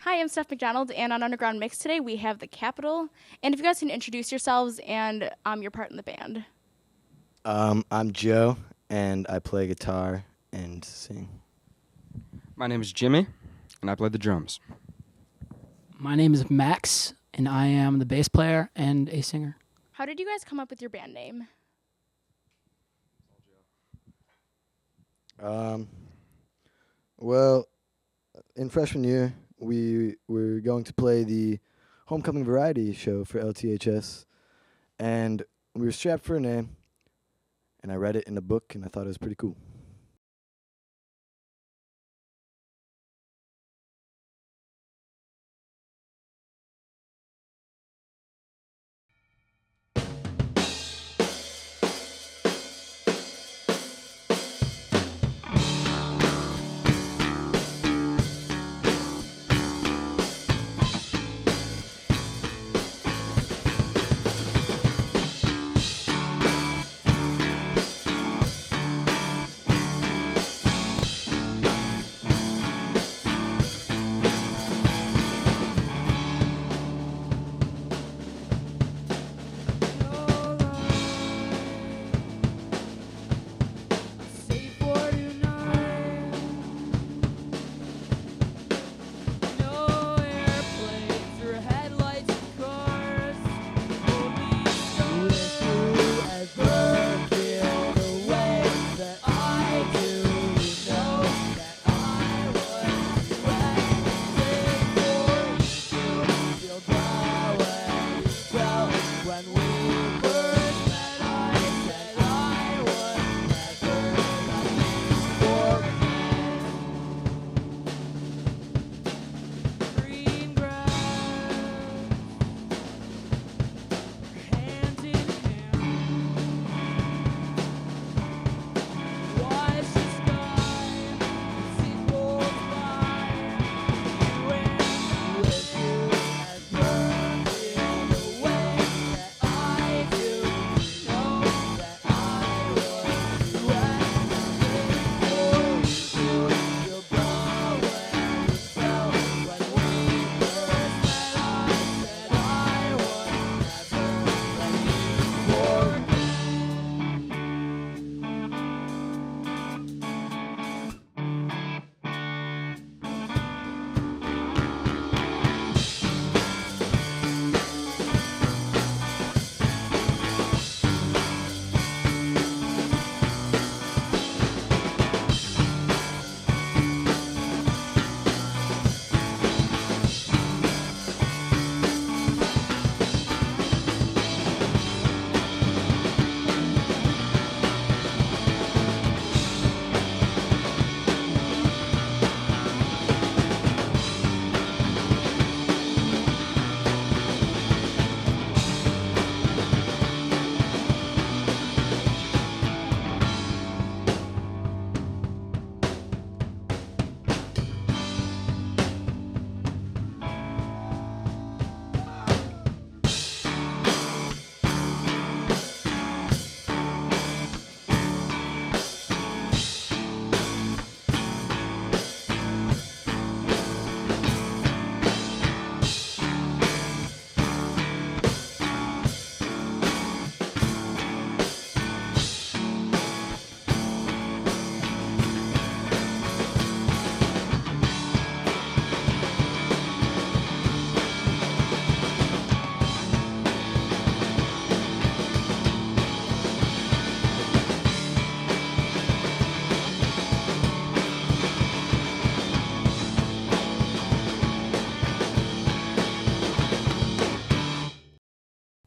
Hi, I'm Steph MacDonald, and on Underground Mix today we have the Capitol. And if you guys can introduce yourselves and your part in the band. I'm Joe, and I play guitar and sing. My name is Jimmy, and I play the drums. My name is Max, and I am the bass player and a singer. How did you guys come up with your band name? Well, in freshman year, we were going to play the homecoming variety show for LTHS, and we were strapped for a name, and I read it in a book, and I thought it was pretty cool.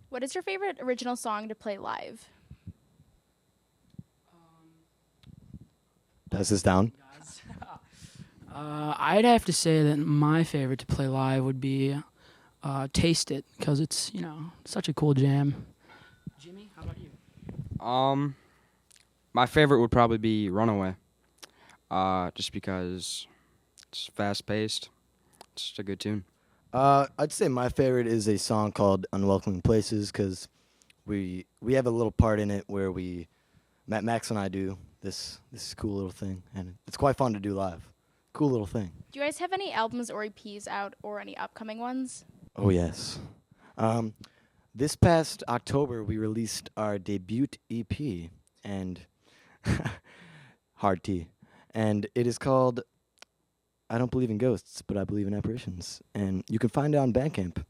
What is your favorite original song to play live? Pass this down. I'd have to say that my favorite to play live would be Taste It, because it's, such a cool jam. Jimmy, how about you? My favorite would probably be Runaway, just because it's fast-paced. It's just a good tune. I'd say my favorite is a song called "Unwelcoming Places" because we have a little part in it where Max and I do this cool little thing, and it's quite fun to do live. cool little thing. Do you guys have any albums or EPs out or any upcoming ones? Oh, yes. This past October, we released our debut EP, and hard T. And it is called I Don't Believe in Ghosts, but I Believe in Apparitions. And you can find it on Bandcamp.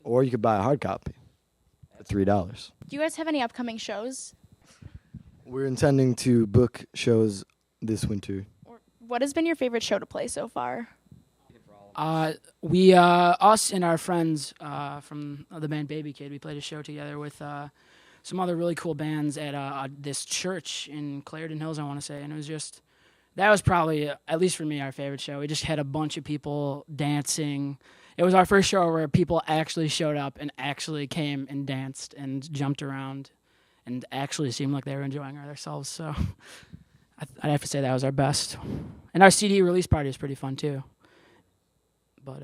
Or you could buy a hard copy for $3. Do you guys have any upcoming shows? We're intending to book shows this winter. Or what has been your favorite show to play so far? Us and our friends from the band Baby Kid, we played a show together with some other really cool bands at this church in Clarendon Hills, I want to say. And that was probably, at least for me, our favorite show. We just had a bunch of people dancing. It was our first show where people actually showed up and actually came and danced and jumped around and actually seemed like they were enjoying themselves. So I'd have to say that was our best. And our CD release party was pretty fun, too. But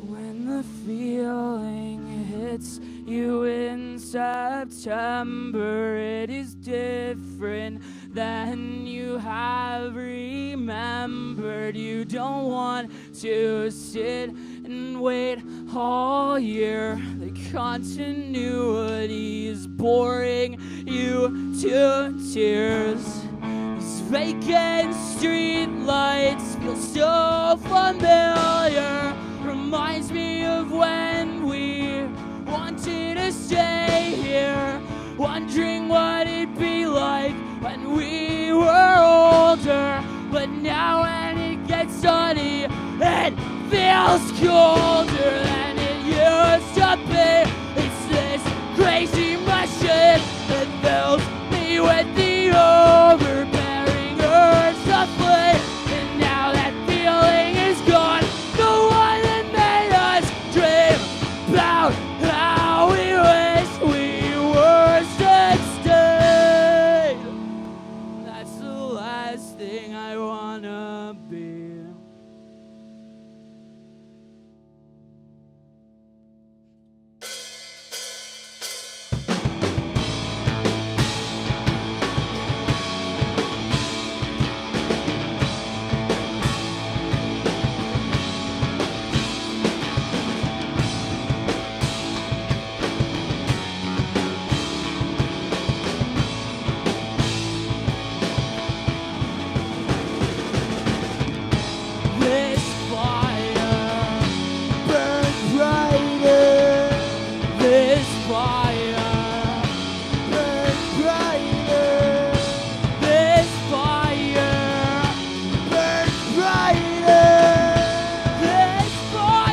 when the feeling hits you in September, it is different than you have remembered. You don't want to sit and wait all year. The continuity is boring you to tears. These vacant street lights feel so familiar. Reminds me of when we wanted to stay here, wondering what it'd be like when we were older. But now when it gets sunny, it feels colder than it used to be. It's this crazy machine that fills me with the overbearing urge to flee. And now that feeling is gone, the one that made us dream about how we wish we were 16. That's the last thing I wanna be. This fire burns brighter. This fire burns brighter. This fire burns brighter. This fire.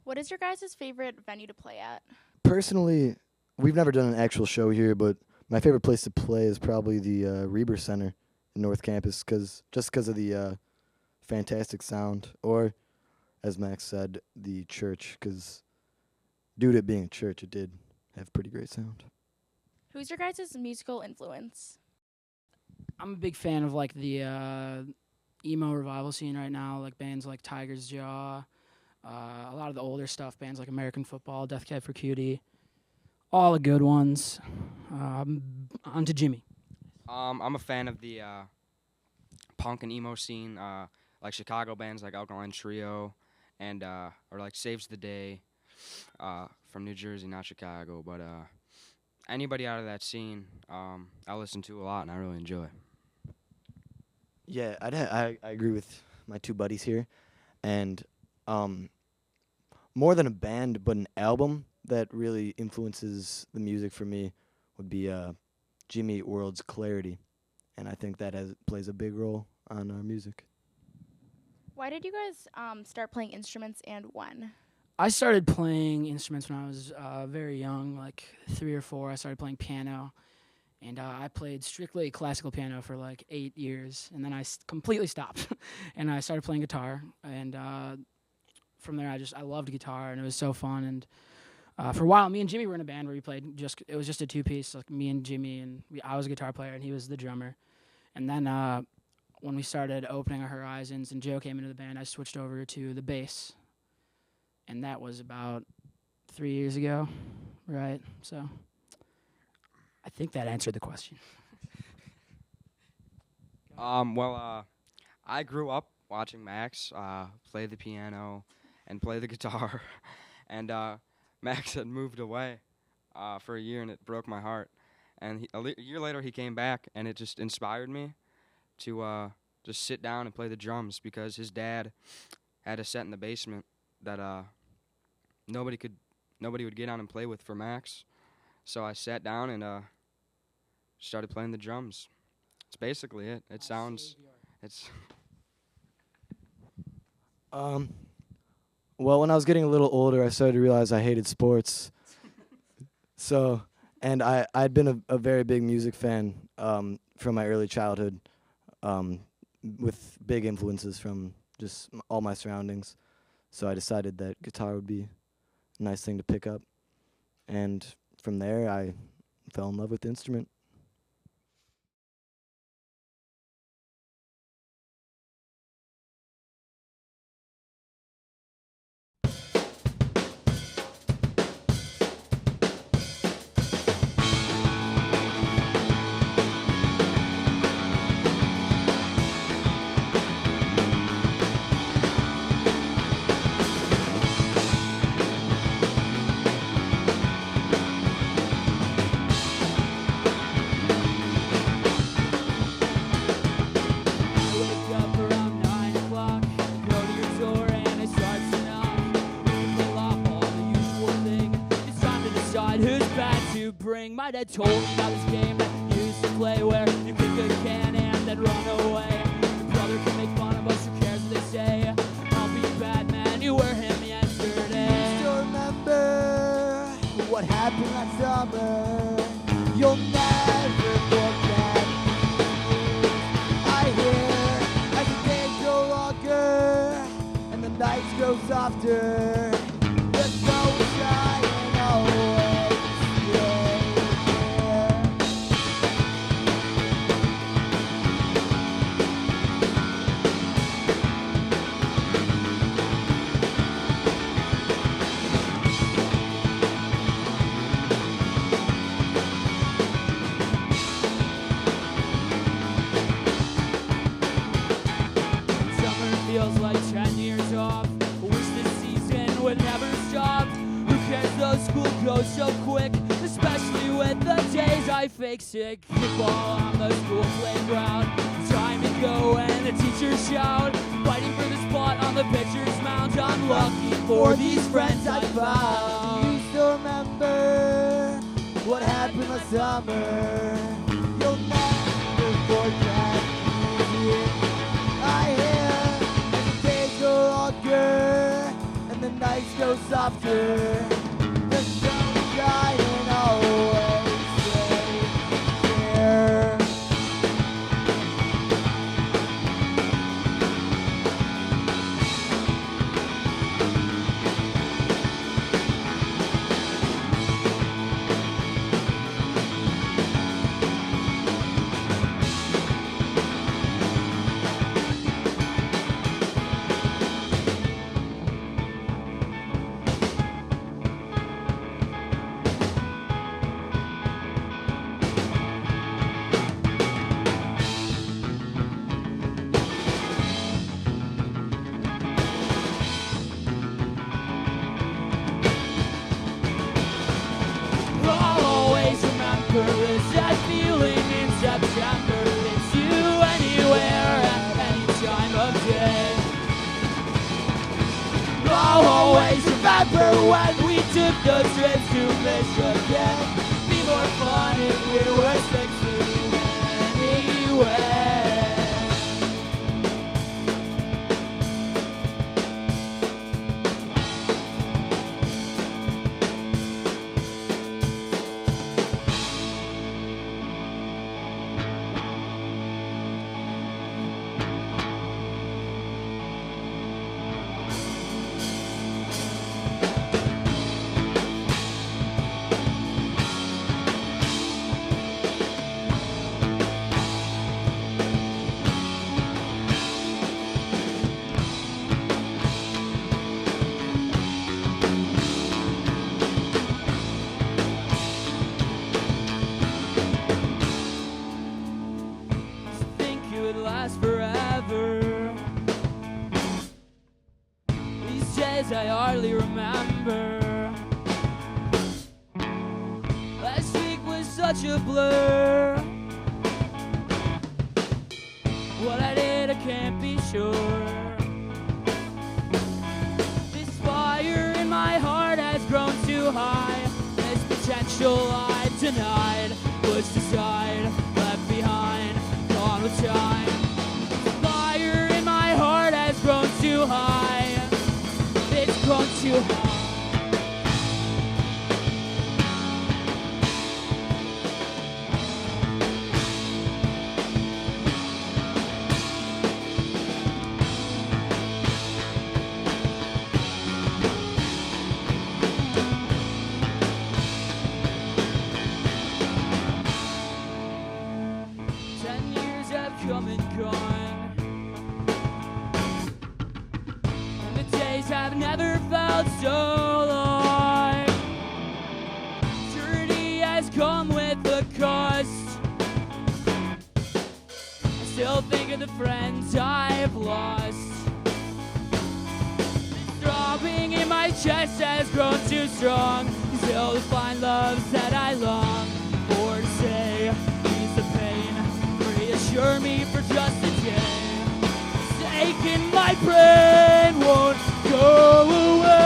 What is your guys' favorite venue to play at? Personally, we've never done an actual show here, but my favorite place to play is probably the Reber Center in North Campus, just because of the fantastic sound, or, as Max said, the church, because due to it being a church, it did have pretty great sound. Who's your guys' musical influence? I'm a big fan of like the emo revival scene right now, like bands like Tiger's Jaw, a lot of the older stuff, bands like American Football, Death Cab for Cutie, all the good ones. On to Jimmy. I'm a fan of the punk and emo scene, like Chicago bands like Alkaline Trio, and or like Saves the Day, from New Jersey, not Chicago, but anybody out of that scene, I listen to a lot and I really enjoy. Yeah, I agree with my two buddies here, and more than a band, but an album that really influences the music for me would be Jimmy Eat World's Clarity, and I think that plays a big role on our music. Why did you guys start playing instruments and when? I started playing instruments when I was very young, like 3 or 4. I started playing piano, and I played strictly classical piano for like 8 years, and then I completely stopped, and I started playing guitar. And from there, I loved guitar, and it was so fun. And for a while, me and Jimmy were in a band where we played it was just a 2-piece, like me and Jimmy, and I was a guitar player, and he was the drummer. And then when we started opening our horizons and Joe came into the band, I switched over to the bass. And that was about 3 years ago, right? So I think that answered the question. I grew up watching Max play the piano and play the guitar, and Max had moved away for a year, and it broke my heart. And a year later, he came back, and it just inspired me to just sit down and play the drums, because his dad had a set in the basement that nobody would get on and play with for Max. So I sat down and started playing the drums. It's basically it. It sounds, it's. Well, when I was getting a little older, I started to realize I hated sports. And I'd been a very big music fan from my early childhood, with big influences from just all my surroundings. So I decided that guitar would be a nice thing to pick up. And from there, I fell in love with the instrument. My dad told me about this game that you used to play, where you kick a can and then run away. Your brother can make fun of us, who cares what they say? I'll be Batman, you were him yesterday. Still remember what happened last summer. You'll never forget. I hear as the days grow longer and the nights grow softer, the sun will shine always. Feels like 10 years off. Wish this season would never stop. Who cares though, school goes so quick, especially with the days I fake sick. Kickball on the school playground, time to go and the teachers shout, fighting for the spot on the pitcher's mound. I'm lucky for these friends I found. You still remember what happened last summer. You'll never forget. I hear and the nights go softer, the sun is shining always there. That feeling in September fits you anywhere at any time of day. I'll always remember when we took those trips to Michigan. Be more fun if we were 16 anyway. such a blur. What I did, I can't be sure. This fire in my heart has grown too high. This potential I denied, pushed aside, left behind, gone with time. This fire in my heart has grown too high. It's grown too high. 10 years have come and gone, and the days have never felt so long. Journey has come with a cost. I still think of the friends I've lost. The throbbing in my chest has grown too strong. Still to find loves that I long for to say, ease the pain, reassure me for just a day. This ache in my brain won't go away.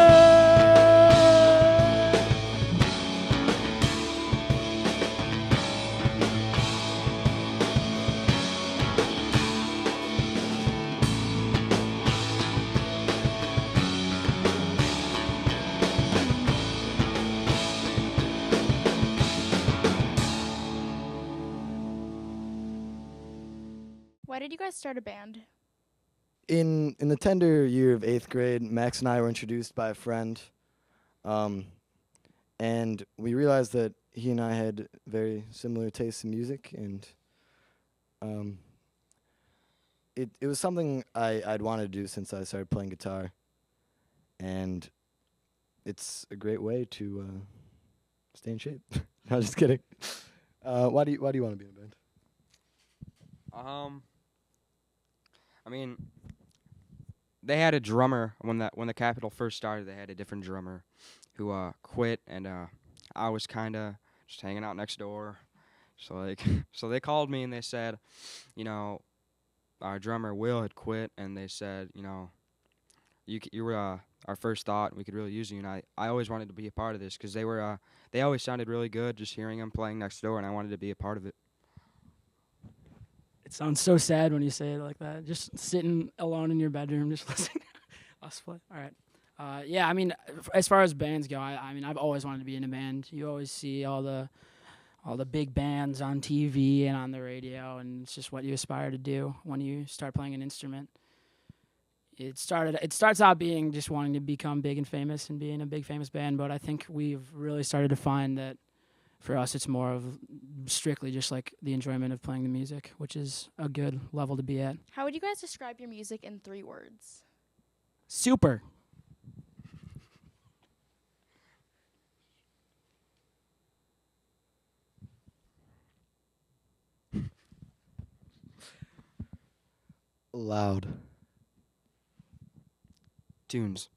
Why did you guys start a band? In the tender year of 8th grade, Max and I were introduced by a friend, and we realized that he and I had very similar tastes in music, and it was something I'd wanted to do since I started playing guitar, and it's a great way to stay in shape. No, just kidding. Why do you want to be in a band? I mean, they had a drummer when the Capitol first started. They had a different drummer who quit, and I was kind of just hanging out next door. So so they called me and they said, you know, our drummer Will had quit, and they said, you know, you were our first thought. We could really use you, and I always wanted to be a part of this because they always sounded really good. Just hearing them playing next door, and I wanted to be a part of it. It sounds so sad when you say it like that. Just sitting alone in your bedroom, just listening to us play. All right. Yeah, I mean, as far as bands go, I mean, I've always wanted to be in a band. You always see all the big bands on TV and on the radio, and it's just what you aspire to do when you start playing an instrument. It starts out being just wanting to become big and famous and be in a big famous band, but I think we've really started to find that for us, it's more of strictly just like the enjoyment of playing the music, which is a good level to be at. How would you guys describe your music in 3 words? Super. Loud. Tunes.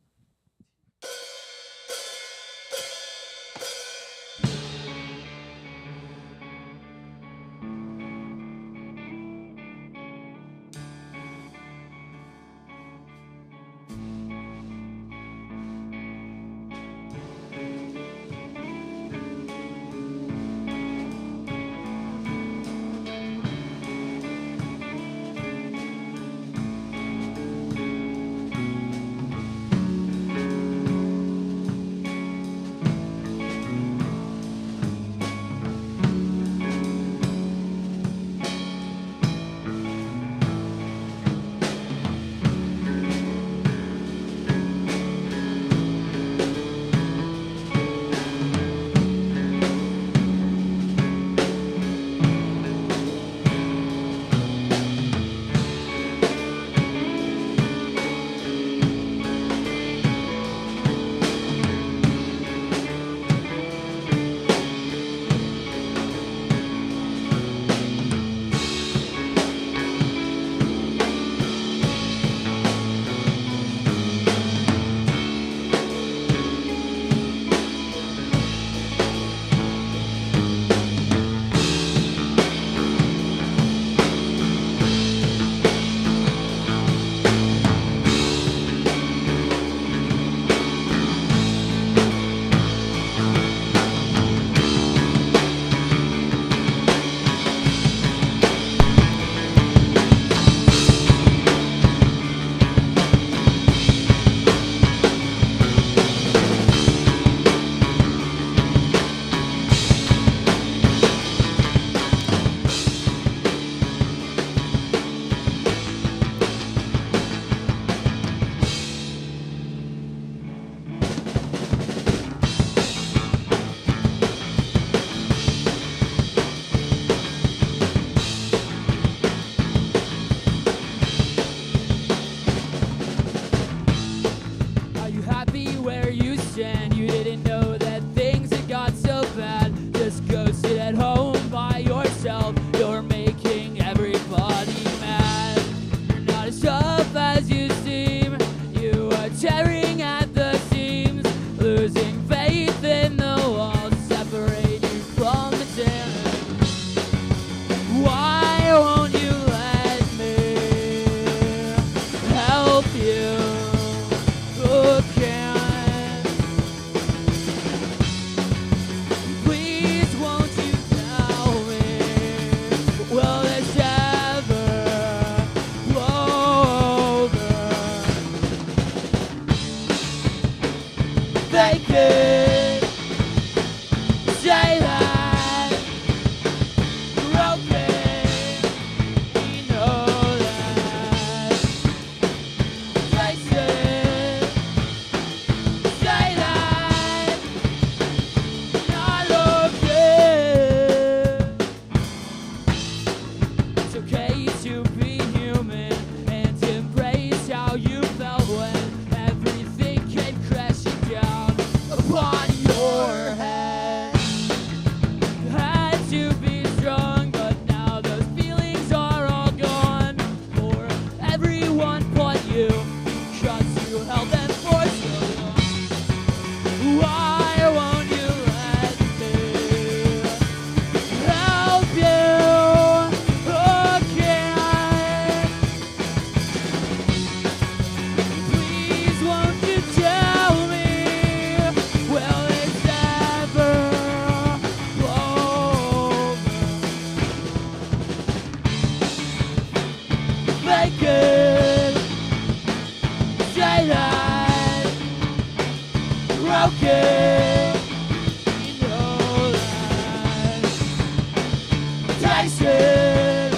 should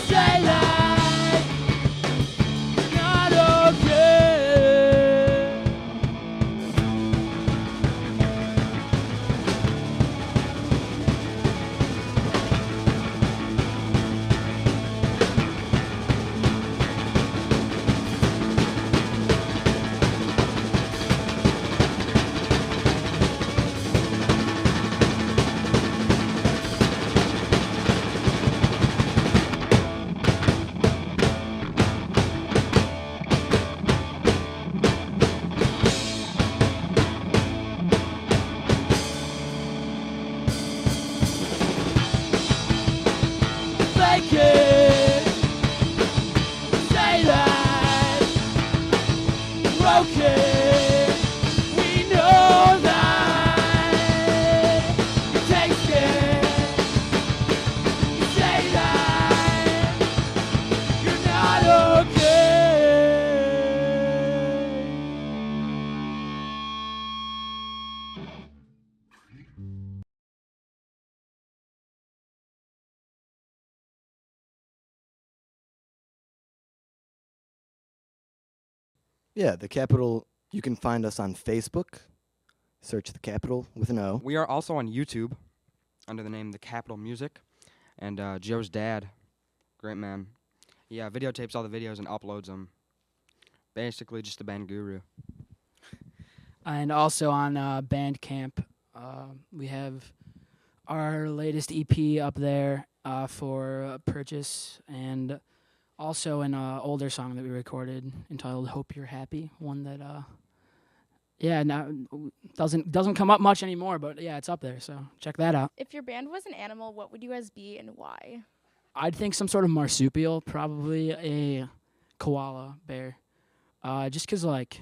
say that you're not okay. Fake it. Say that broke it. We know that you taste it. Say that you're not okay. Yeah, the Capitol. You can find us on Facebook. Search the Capitol with an O. We are also on YouTube under the name The Capitol Music. And Joe's dad, great man, he videotapes all the videos and uploads them. Basically just a band guru. And also on Bandcamp, we have our latest EP up there for purchase, and also an older song that we recorded entitled "Hope You're Happy." One that, doesn't come up much anymore, but yeah, it's up there. So check that out. If your band was an animal, what would you guys be and why? I'd think some sort of marsupial, probably a koala bear, just 'cause like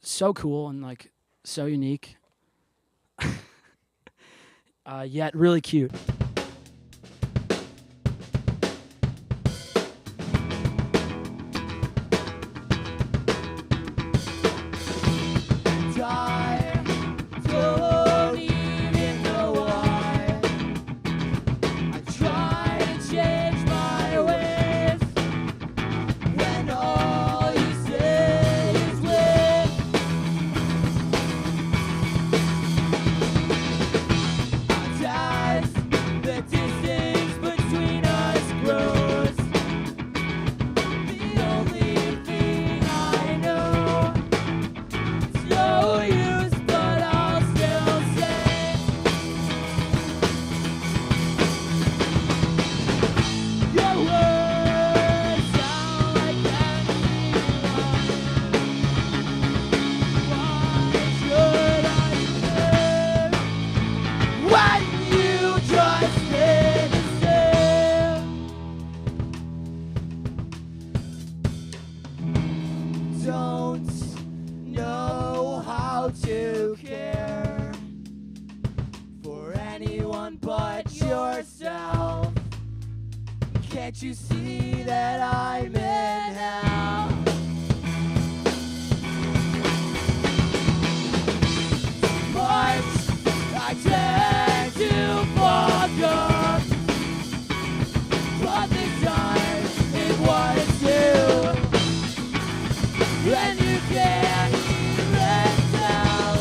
so cool and like so unique, yet really cute. I don't even know why. I try to change my ways when all you say is live. As the distance between us grows, the only thing I know. No use, but I'll still say your words sound like empty lines. Why should I care when you just stay the same? Don't know how to care for anyone but yourself. Can't you see that I'm in hell? Much I tend to forget, but this time it was you. And you can't even tell.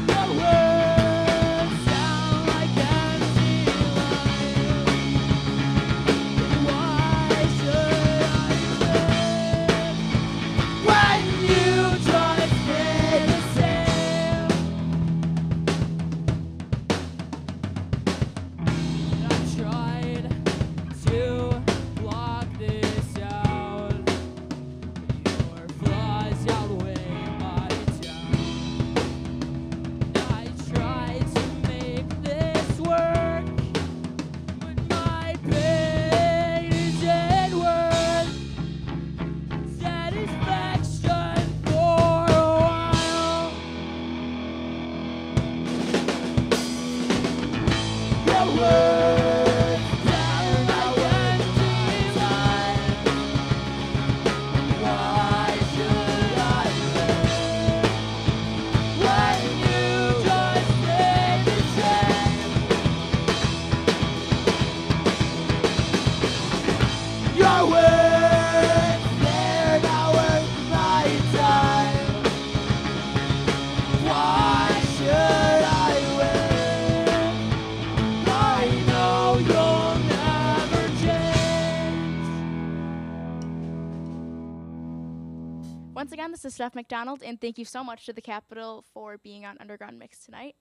The words sound like empty lines. Once again, this is Steph MacDonald, and thank you so much to the Capitol for being on Underground Mix tonight.